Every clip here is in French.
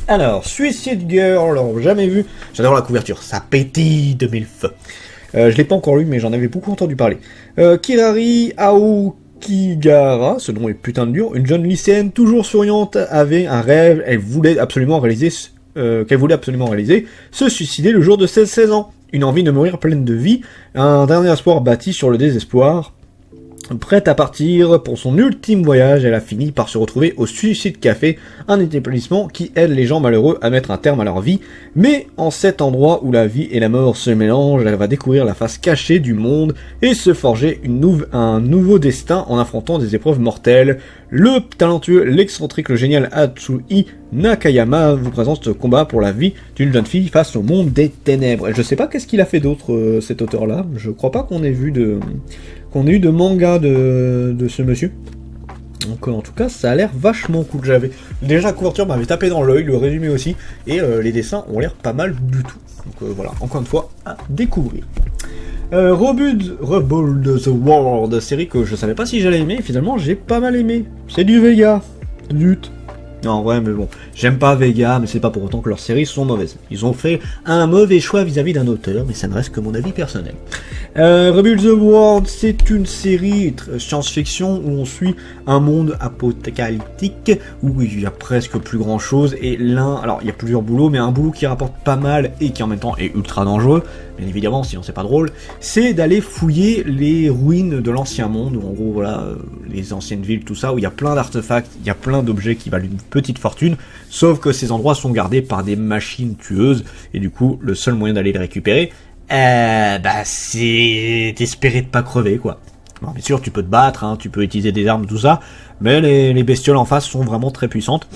Alors, Suicide Girl, alors, jamais vu. J'adore la couverture, ça pétille de mille feux. Je l'ai pas encore lu, mais j'en avais beaucoup entendu parler. Kirari Aokigara, ce nom est putain de dur, une jeune lycéenne toujours souriante avait un rêve, qu'elle voulait absolument réaliser, se suicider le jour de ses 16 ans. Une envie de mourir pleine de vie, un dernier espoir bâti sur le désespoir. Prête à partir pour son ultime voyage, elle a fini par se retrouver au Suicide Café, un établissement qui aide les gens malheureux à mettre un terme à leur vie. Mais en cet endroit où la vie et la mort se mélangent, elle va découvrir la face cachée du monde et se forger un nouveau destin en affrontant des épreuves mortelles. Le talentueux, l'excentrique, le génial Hatsui Nakayama vous présente ce combat pour la vie d'une jeune fille face au monde des ténèbres. Et je sais pas qu'est-ce qu'il a fait d'autre, cet auteur-là. Je crois pas qu'on ait eu de manga de ce monsieur. Donc en tout cas, ça a l'air vachement cool. Déjà la couverture m'avait tapé dans l'œil, le résumé aussi, et les dessins ont l'air pas mal du tout. Donc voilà, encore une fois, à découvrir. Rebuild the World, série que je savais pas si j'allais aimer, et finalement j'ai pas mal aimé. C'est du Vega. Zut. Non, en vrai, mais bon, j'aime pas Vega, mais c'est pas pour autant que leurs séries sont mauvaises. Ils ont fait un mauvais choix vis-à-vis d'un auteur, mais ça ne reste que mon avis personnel. Rebuild the World, c'est une série science-fiction où on suit un monde apocalyptique, où il y a presque plus grand chose, et alors il y a plusieurs boulots, mais un boulot qui rapporte pas mal et qui en même temps est ultra dangereux, bien évidemment, sinon c'est pas drôle, c'est d'aller fouiller les ruines de l'ancien monde, où en gros, voilà, les anciennes villes, tout ça, où il y a plein d'artefacts, il y a plein d'objets qui valent une petite fortune, sauf que ces endroits sont gardés par des machines tueuses, et du coup, le seul moyen d'aller les récupérer, c'est d'espérer de pas crever, quoi. Bon, bien sûr, tu peux te battre, hein, tu peux utiliser des armes, tout ça, mais les bestioles en face sont vraiment très puissantes.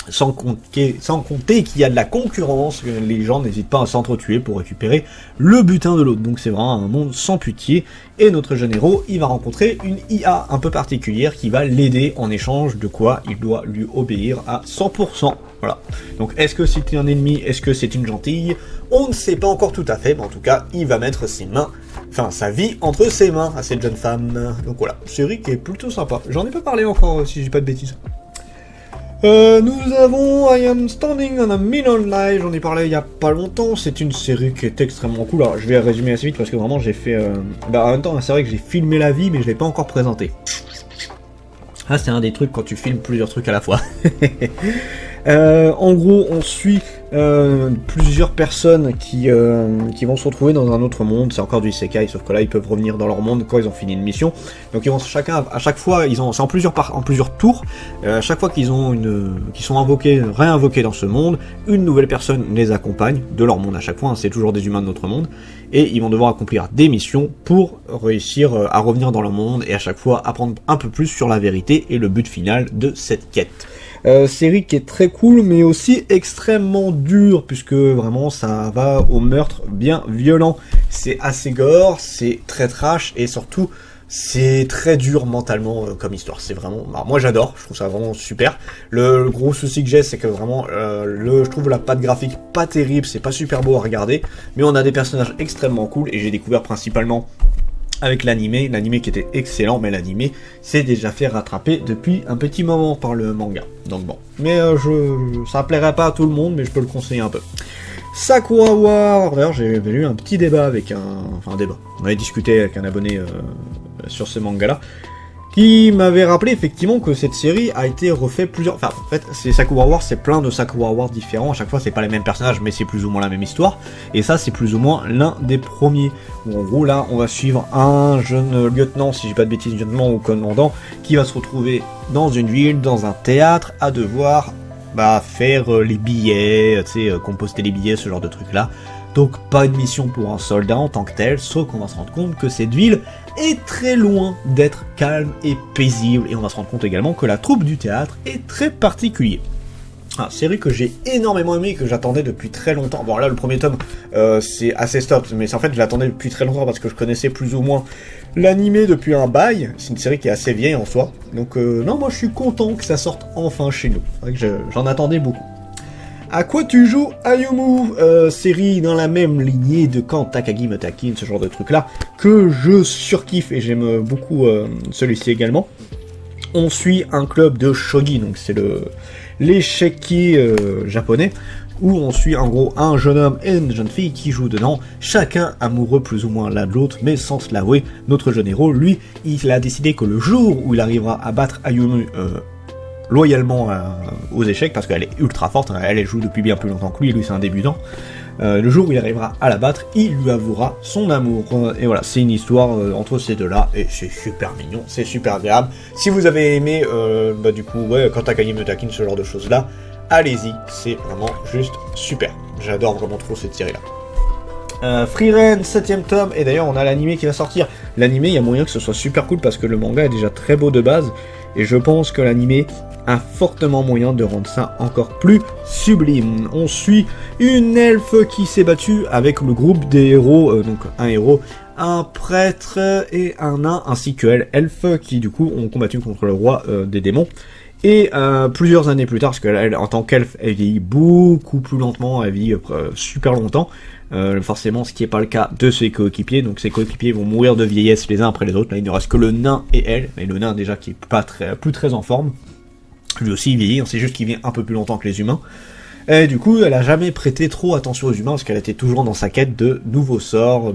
Sans compter qu'il y a de la concurrence, les gens n'hésitent pas à s'entretuer pour récupérer le butin de l'autre. Donc c'est vraiment un monde sans pitié. Et notre jeune héros, il va rencontrer une IA un peu particulière qui va l'aider en échange de quoi il doit lui obéir à 100%. Voilà. Donc est-ce que c'est un ennemi, est-ce que c'est une gentille? On ne sait pas encore tout à fait, mais en tout cas, il va mettre sa vie entre ses mains à cette jeune femme. Donc voilà, série qui est plutôt sympa. J'en ai pas parlé encore, si j'ai pas de bêtises. Nous avons I Am Standing on a Million Lives, j'en ai parlé il y a pas longtemps, c'est une série qui est extrêmement cool. Alors je vais résumer assez vite parce que vraiment j'ai fait... en même temps c'est vrai que j'ai filmé la vie mais je l'ai pas encore présenté. Ah c'est un des trucs quand tu filmes plusieurs trucs à la fois. En gros on suit plusieurs personnes qui vont se retrouver dans un autre monde, c'est encore du isekai, sauf que là ils peuvent revenir dans leur monde quand ils ont fini une mission. Donc ils vont chacun, à chaque fois, c'est en plusieurs tours, à chaque fois qu'ils sont réinvoqués dans ce monde, une nouvelle personne les accompagne de leur monde à chaque fois, hein, c'est toujours des humains de notre monde, et ils vont devoir accomplir des missions pour réussir à revenir dans leur monde, et à chaque fois apprendre un peu plus sur la vérité et le but final de cette quête. Série qui est très cool mais aussi extrêmement dure puisque vraiment ça va au meurtre bien violent. C'est assez gore, c'est très trash et surtout c'est très dur mentalement comme histoire. C'est vraiment, moi j'adore, je trouve ça vraiment super. Le gros souci que j'ai c'est que vraiment je trouve la patte graphique pas terrible, c'est pas super beau à regarder, mais on a des personnages extrêmement cool et j'ai découvert principalement avec l'animé qui était excellent, mais l'animé s'est déjà fait rattraper depuis un petit moment par le manga. Donc bon, mais ça plairait pas à tout le monde, mais je peux le conseiller un peu. Sakura War, d'ailleurs j'ai eu un petit débat avec un débat. On avait discuté avec un abonné sur ce manga-là, qui m'avait rappelé effectivement que cette série a été refait plusieurs... Enfin, en fait, c'est Sakura Wars, c'est plein de Sakura Wars différents, à chaque fois c'est pas les mêmes personnages, mais c'est plus ou moins la même histoire, et ça c'est plus ou moins l'un des premiers, où en gros là, on va suivre un jeune lieutenant, si j'ai pas de bêtises, lieutenant ou commandant, qui va se retrouver dans une ville, dans un théâtre, à devoir faire les billets, composter les billets, ce genre de trucs là. Donc pas une mission pour un soldat en tant que tel, sauf qu'on va se rendre compte que cette ville est très loin d'être calme et paisible, et on va se rendre compte également que la troupe du théâtre est très particulière. Série que j'ai énormément aimé, que j'attendais depuis très longtemps. Bon là le premier tome c'est assez stop, mais en fait je l'attendais depuis très longtemps parce que je connaissais plus ou moins l'animé depuis un bail. C'est une série qui est assez vieille en soi, donc non, moi je suis content que ça sorte enfin chez nous. C'est vrai que j'en attendais beaucoup. À quoi tu joues, Ayumu, série dans la même lignée de quand Takagi Mutakin, ce genre de truc là, que je surkiffe et j'aime beaucoup celui-ci également. On suit un club de shogi, donc c'est l'échiquier japonais, où on suit en gros un jeune homme et une jeune fille qui jouent dedans, chacun amoureux plus ou moins l'un de l'autre, mais sans se l'avouer. Notre jeune héros, lui, il a décidé que le jour où il arrivera à battre Ayumi loyalement aux échecs, parce qu'elle est ultra forte, hein, elle joue depuis bien plus longtemps que lui c'est un débutant, le jour où il arrivera à la battre, il lui avouera son amour. Et voilà, c'est une histoire entre ces deux-là, et c'est super mignon, c'est super agréable. Si vous avez aimé, du coup, ouais, quand Takagi me taquine, ce genre de choses-là, allez-y, c'est vraiment juste super. J'adore vraiment trop cette série-là. Frieren, 7ème tome, et d'ailleurs on a l'animé qui va sortir. L'animé, il y a moyen que ce soit super cool, parce que le manga est déjà très beau de base, et je pense que l'animé a fortement moyen de rendre ça encore plus sublime. On suit une elfe qui s'est battue avec le groupe des héros, donc un héros, un prêtre et un nain, ainsi que elle, elfe, qui du coup ont combattu contre le roi des démons. Et plusieurs années plus tard, parce qu'elle, en tant qu'elfe, elle vieillit beaucoup plus lentement, elle vit super longtemps, forcément ce qui n'est pas le cas de ses coéquipiers, donc ses coéquipiers vont mourir de vieillesse les uns après les autres. Là il ne reste que le nain et elle, mais le nain déjà qui est plus très en forme. Lui aussi il vieillit, c'est juste qu'il vit un peu plus longtemps que les humains. Et du coup, elle a jamais prêté trop attention aux humains, parce qu'elle était toujours dans sa quête de nouveaux sorts,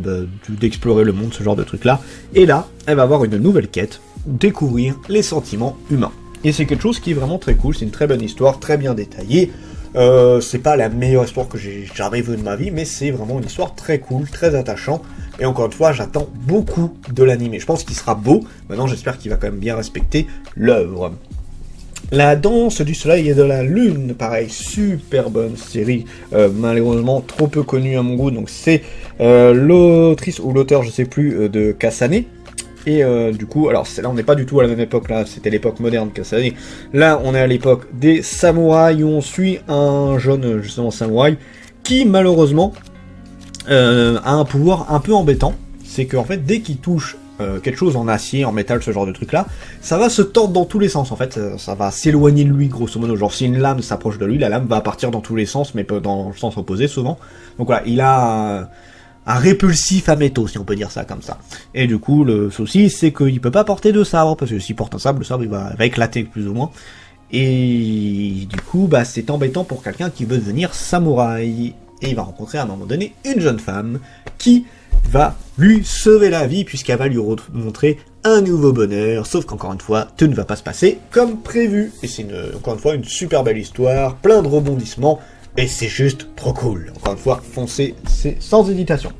d'explorer le monde, ce genre de trucs-là. Et là, elle va avoir une nouvelle quête, découvrir les sentiments humains. Et c'est quelque chose qui est vraiment très cool, c'est une très bonne histoire, très bien détaillée. C'est pas la meilleure histoire que j'ai jamais vue de ma vie, mais c'est vraiment une histoire très cool, très attachante. Et encore une fois, j'attends beaucoup de l'anime. Je pense qu'il sera beau, maintenant j'espère qu'il va quand même bien respecter l'œuvre. La danse du soleil et de la lune, pareil, super bonne série, malheureusement trop peu connue à mon goût, donc c'est l'autrice ou l'auteur, je sais plus, de Kasane. Et du coup, alors là on n'est pas du tout à la même époque, là c'était l'époque moderne Kasane. Là on est à l'époque des samouraïs, où on suit un jeune justement samouraï qui malheureusement a un pouvoir un peu embêtant. C'est qu'en fait dès qu'il touche quelque chose en acier, en métal, ce genre de truc là, ça va se tordre dans tous les sens en fait, ça va s'éloigner de lui grosso modo, genre si une lame s'approche de lui, la lame va partir dans tous les sens, mais dans le sens opposé souvent. Donc voilà, il a un répulsif à métaux, si on peut dire ça comme ça. Et du coup, le souci, c'est qu'il peut pas porter de sabre, parce que s'il porte un sabre, le sabre il va éclater plus ou moins. Et du coup, c'est embêtant pour quelqu'un qui veut devenir samouraï. Et il va rencontrer à un moment donné une jeune femme qui va lui sauver la vie, puisqu'elle va lui montrer un nouveau bonheur, sauf qu'encore une fois, tout ne va pas se passer comme prévu. Et c'est encore une fois une super belle histoire, plein de rebondissements, et c'est juste trop cool. Encore une fois, foncez, c'est sans hésitation.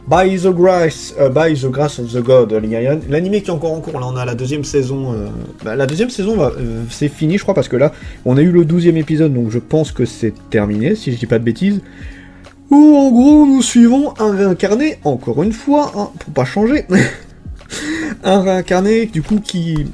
By the Grace of the God, l'anime qui est encore en cours, là on a la deuxième saison, la deuxième saison c'est fini je crois, parce que là on a eu le 12e épisode, donc je pense que c'est terminé, si je dis pas de bêtises, où en gros nous suivons un réincarné, encore une fois, hein, pour pas changer, un réincarné du coup qui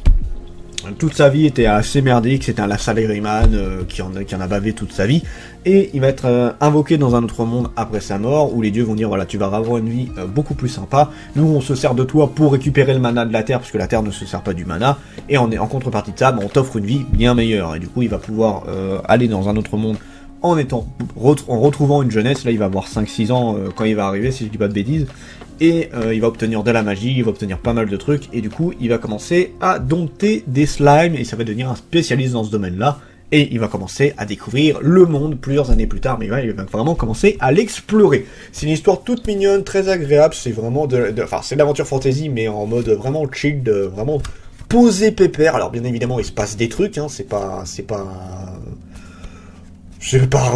toute sa vie était assez merdique, c'était un salaryman qui en a bavé toute sa vie, et il va être invoqué dans un autre monde après sa mort, où les dieux vont dire voilà, tu vas avoir une vie beaucoup plus sympa, nous on se sert de toi pour récupérer le mana de la terre, parce que la terre ne se sert pas du mana, et en contrepartie de ça, on t'offre une vie bien meilleure, et du coup il va pouvoir aller dans un autre monde en retrouvant une jeunesse. Là il va avoir 5-6 ans quand il va arriver, si je dis pas de bêtises, et il va obtenir de la magie, il va obtenir pas mal de trucs, et du coup il va commencer à dompter des slimes, et ça va devenir un spécialiste dans ce domaine-là, et il va commencer à découvrir le monde plusieurs années plus tard, mais il va vraiment commencer à l'explorer. C'est une histoire toute mignonne, très agréable, c'est vraiment c'est de l'aventure fantasy, mais en mode vraiment chill, vraiment posé pépère. Alors bien évidemment il se passe des trucs, hein, c'est pas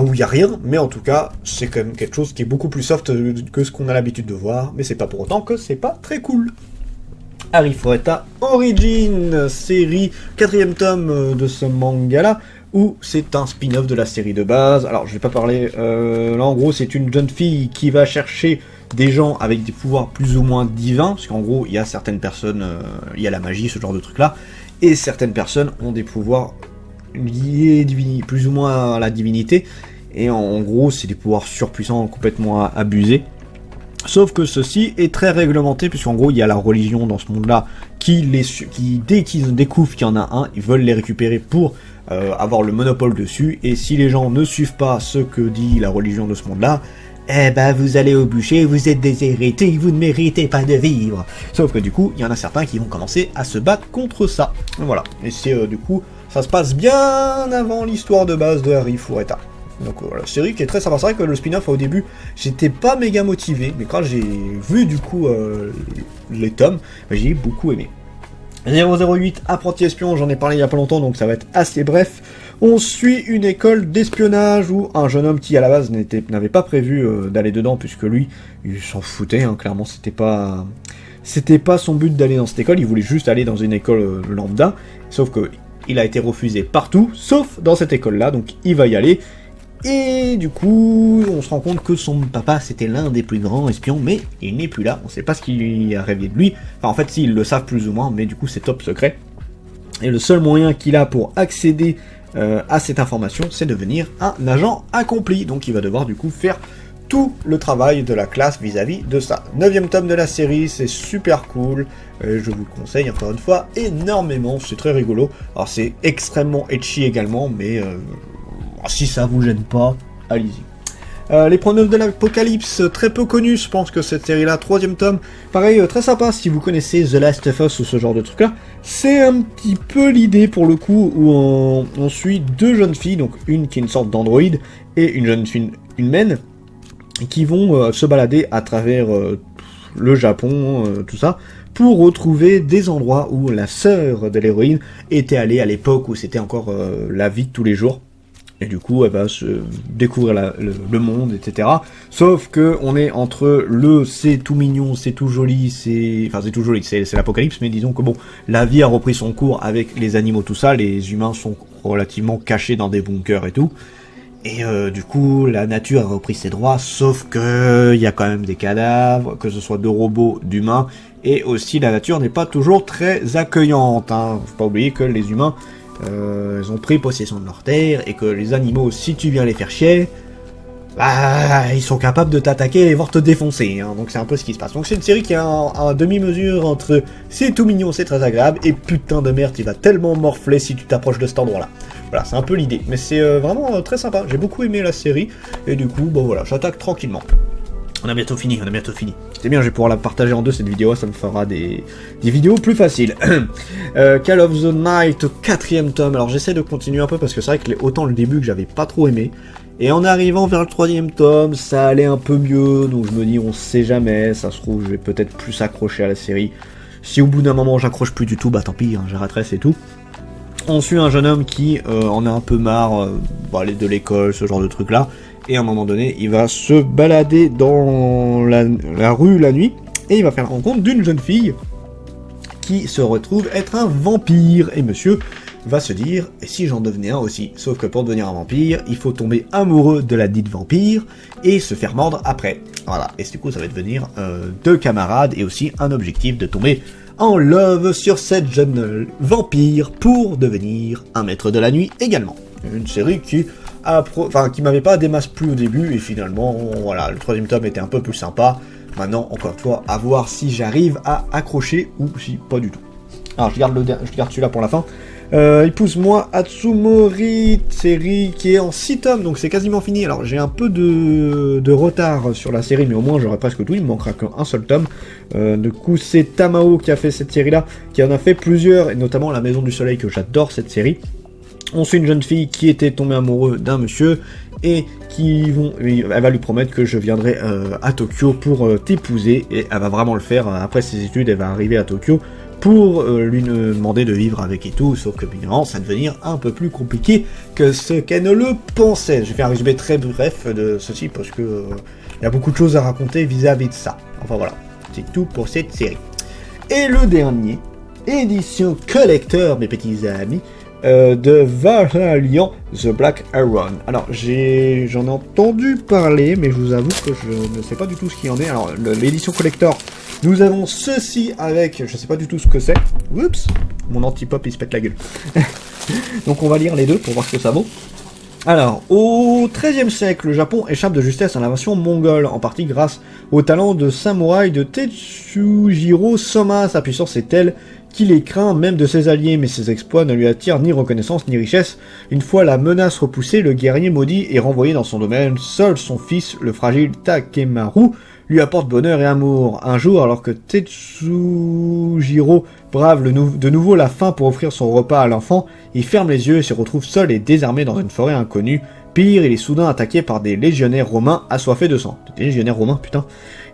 où il y a rien, mais en tout cas, c'est quand même quelque chose qui est beaucoup plus soft que ce qu'on a l'habitude de voir, mais c'est pas pour autant que c'est pas très cool. Arifureta Origin, série, 4ème tome de ce manga-là, où c'est un spin-off de la série de base. Alors, je vais pas parler... là, en gros, c'est une jeune fille qui va chercher des gens avec des pouvoirs plus ou moins divins, parce qu'en gros, il y a certaines personnes... il y a la magie, ce genre de truc-là, et certaines personnes ont des pouvoirs liés plus ou moins à la divinité, et en gros, c'est des pouvoirs surpuissants, complètement abusés. Sauf que ceci est très réglementé, puisqu'en gros, il y a la religion dans ce monde-là qui dès qu'ils découvrent qu'il y en a un, ils veulent les récupérer pour avoir le monopole dessus, et si les gens ne suivent pas ce que dit la religion de ce monde-là, eh ben vous allez au bûcher, vous êtes des hérétiques, vous ne méritez pas de vivre. Sauf que du coup, il y en a certains qui vont commencer à se battre contre ça. Voilà, et c'est du coup, ça se passe bien avant l'histoire de base de Harry Fureta. Donc la série qui est très sympa. C'est vrai que le spin-off au début, j'étais pas méga motivé, mais quand j'ai vu du coup les tomes, j'ai beaucoup aimé. 008, apprenti espion, j'en ai parlé il y a pas longtemps, donc ça va être assez bref. On suit une école d'espionnage où un jeune homme qui à la base n'avait pas prévu d'aller dedans, puisque lui, il s'en foutait, hein, clairement c'était pas son but d'aller dans cette école, il voulait juste aller dans une école lambda, sauf que il a été refusé partout, sauf dans cette école-là, donc il va y aller. Et du coup, on se rend compte que son papa, c'était l'un des plus grands espions, mais il n'est plus là, on sait pas ce qui a rêvé de lui. Enfin, en fait, si, ils le savent plus ou moins, mais du coup, c'est top secret. Et le seul moyen qu'il a pour accéder à cette information, c'est devenir un agent accompli. Donc, il va devoir, du coup, faire tout le travail de la classe vis-à-vis de ça. 9e tome de la série, c'est super cool. Je vous le conseille, encore une fois, énormément. C'est très rigolo. Alors, c'est extrêmement etchi également, mais... si ça vous gêne pas, allez-y. Les pronoms de l'Apocalypse, très peu connus, je pense que cette série-là, 3e tome, pareil, très sympa, si vous connaissez The Last of Us ou ce genre de truc-là, c'est un petit peu l'idée, pour le coup, où on suit deux jeunes filles, donc une qui est une sorte d'androïde, et une jeune fille humaine, qui vont se balader à travers le Japon, tout ça, pour retrouver des endroits où la sœur de l'héroïne était allée à l'époque où c'était encore la vie de tous les jours. Et du coup, elle va se découvrir le monde, etc. Sauf que on est entre le c'est tout mignon, c'est tout joli, c'est tout joli, c'est l'apocalypse, mais disons que bon, la vie a repris son cours avec les animaux, tout ça, les humains sont relativement cachés dans des bunkers et tout. Et du coup, la nature a repris ses droits, sauf que il y a quand même des cadavres, que ce soit de robots, d'humains, et aussi la nature n'est pas toujours très accueillante. Hein. Faut pas oublier que les humains ils ont pris possession de leur terre, et que les animaux, si tu viens les faire chier, bah, ils sont capables de t'attaquer et voire te défoncer, hein. Donc c'est un peu ce qui se passe. Donc c'est une série qui a un demi-mesure entre c'est tout mignon, c'est très agréable, et putain de merde, il va tellement morfler si tu t'approches de cet endroit-là. Voilà, c'est un peu l'idée, mais c'est vraiment très sympa, j'ai beaucoup aimé la série, et du coup, bon voilà, j'attaque tranquillement. On a bientôt fini. C'est bien, je vais pouvoir la partager en deux cette vidéo, ça me fera des vidéos plus faciles. Call of the Night, 4e tome. Alors j'essaie de continuer un peu parce que c'est vrai que autant le début que j'avais pas trop aimé. Et en arrivant vers le 3e tome, ça allait un peu mieux, donc je me dis on sait jamais, ça se trouve je vais peut-être plus accrocher à la série. Si au bout d'un moment j'accroche plus du tout, bah tant pis, hein, j'arrêterai, c'est tout. On suit un jeune homme qui en a un peu marre de l'école, ce genre de truc là. Et à un moment donné, il va se balader dans la rue la nuit, et il va faire la rencontre d'une jeune fille qui se retrouve être un vampire. Et monsieur va se dire, et si j'en devenais un aussi? Sauf que pour devenir un vampire, il faut tomber amoureux de la dite vampire, et se faire mordre après. Voilà, et du coup ça va devenir deux camarades, et aussi un objectif de tomber en love sur cette jeune vampire, pour devenir un maître de la nuit également. Une série qui m'avait pas des masses plus au début, et finalement, voilà, le 3e tome était un peu plus sympa. Maintenant, encore une fois, à voir si j'arrive à accrocher, ou si pas du tout. Alors, je garde celui-là pour la fin. Épouse-moi Atsumori, série qui est en 6 tomes, donc c'est quasiment fini. Alors, j'ai un peu de retard sur la série, mais au moins, j'aurai presque tout, il me manquera qu'un seul tome. Du coup, c'est Tamao qui a fait cette série-là, qui en a fait plusieurs, et notamment La Maison du Soleil, que j'adore cette série. On suit une jeune fille qui était tombée amoureuse d'un monsieur, et elle va lui promettre que je viendrai à Tokyo pour t'épouser, et elle va vraiment le faire. Après ses études, elle va arriver à Tokyo pour lui demander de vivre avec et tout, sauf que évidemment ça va devenir un peu plus compliqué que ce qu'elle ne le pensait. Je vais faire un résumé très bref de ceci, parce que il y a beaucoup de choses à raconter vis-à-vis de ça. Enfin voilà, c'est tout pour cette série. Et le dernier, édition collector, mes petits amis, de Valiant The Black Iron. Alors j'en ai entendu parler, mais je vous avoue que je ne sais pas du tout ce qu'il en est. Alors l'édition collector, nous avons ceci avec, je sais pas du tout ce que c'est. Oups, mon anti-pop il se pète la gueule. Donc on va lire les deux pour voir ce que ça vaut. Alors, au XIIIe siècle, le Japon échappe de justesse à l'invasion mongole, en partie grâce au talent de samouraï de Tetsujiro Soma. Sa puissance est telle qu'il est craint même de ses alliés, mais ses exploits ne lui attirent ni reconnaissance ni richesse. Une fois la menace repoussée, le guerrier maudit est renvoyé dans son domaine. Seul son fils, le fragile Takemaru, lui apporte bonheur et amour. Un jour, alors que Tetsujiro brave de nouveau la faim pour offrir son repas à l'enfant, il ferme les yeux et se retrouve seul et désarmé dans une forêt inconnue. Pire, il est soudain attaqué par des légionnaires romains assoiffés de sang. Des légionnaires romains, putain.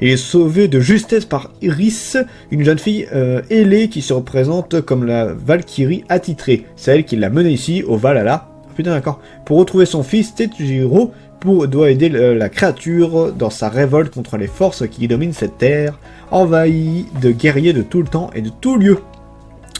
Il est sauvé de justesse par Iris, une jeune fille ailée qui se représente comme la Valkyrie attitrée. C'est elle qui l'a menée ici, au Valhalla. Putain, d'accord. Pour retrouver son fils, Tetsujiro doit aider la créature dans sa révolte contre les forces qui dominent cette terre, envahie de guerriers de tout le temps et de tout lieu.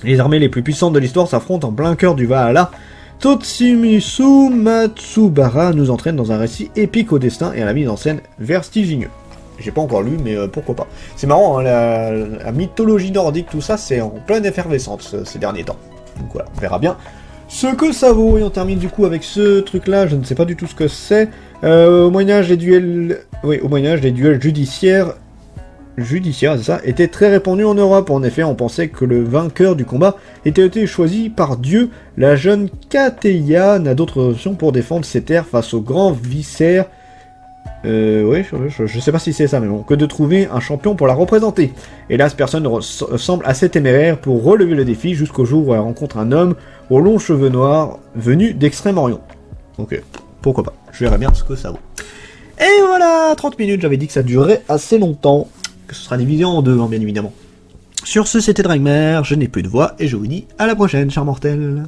Les armées les plus puissantes de l'histoire s'affrontent en plein cœur du Valhalla. Toshimisu Matsubara nous entraîne dans un récit épique au destin et à la mise en scène vertigineux. J'ai pas encore lu, mais pourquoi pas. C'est marrant, hein, la mythologie nordique, tout ça, c'est en pleine effervescence ces derniers temps. Donc voilà, on verra bien ce que ça vaut. Et on termine du coup avec ce truc-là, je ne sais pas du tout ce que c'est. Au Moyen-Âge, les duels judiciaires, c'est ça, étaient très répandus en Europe. En effet, on pensait que le vainqueur du combat était été choisi par Dieu. La jeune Kateya n'a d'autre option pour défendre ses terres face au grand vicaire. Je sais pas si c'est ça, mais bon, que de trouver un champion pour la représenter. Hélas, personne ne semble assez téméraire pour relever le défi jusqu'au jour où elle rencontre un homme aux longs cheveux noirs venu d'Extrême-Orient. Ok, pourquoi pas, je verrai bien ce que ça vaut. Et voilà, 30 minutes, j'avais dit que ça durait assez longtemps, que ce sera divisé en deux, hein, bien évidemment. Sur ce, c'était Dragmer, je n'ai plus de voix, et je vous dis à la prochaine, chers mortels.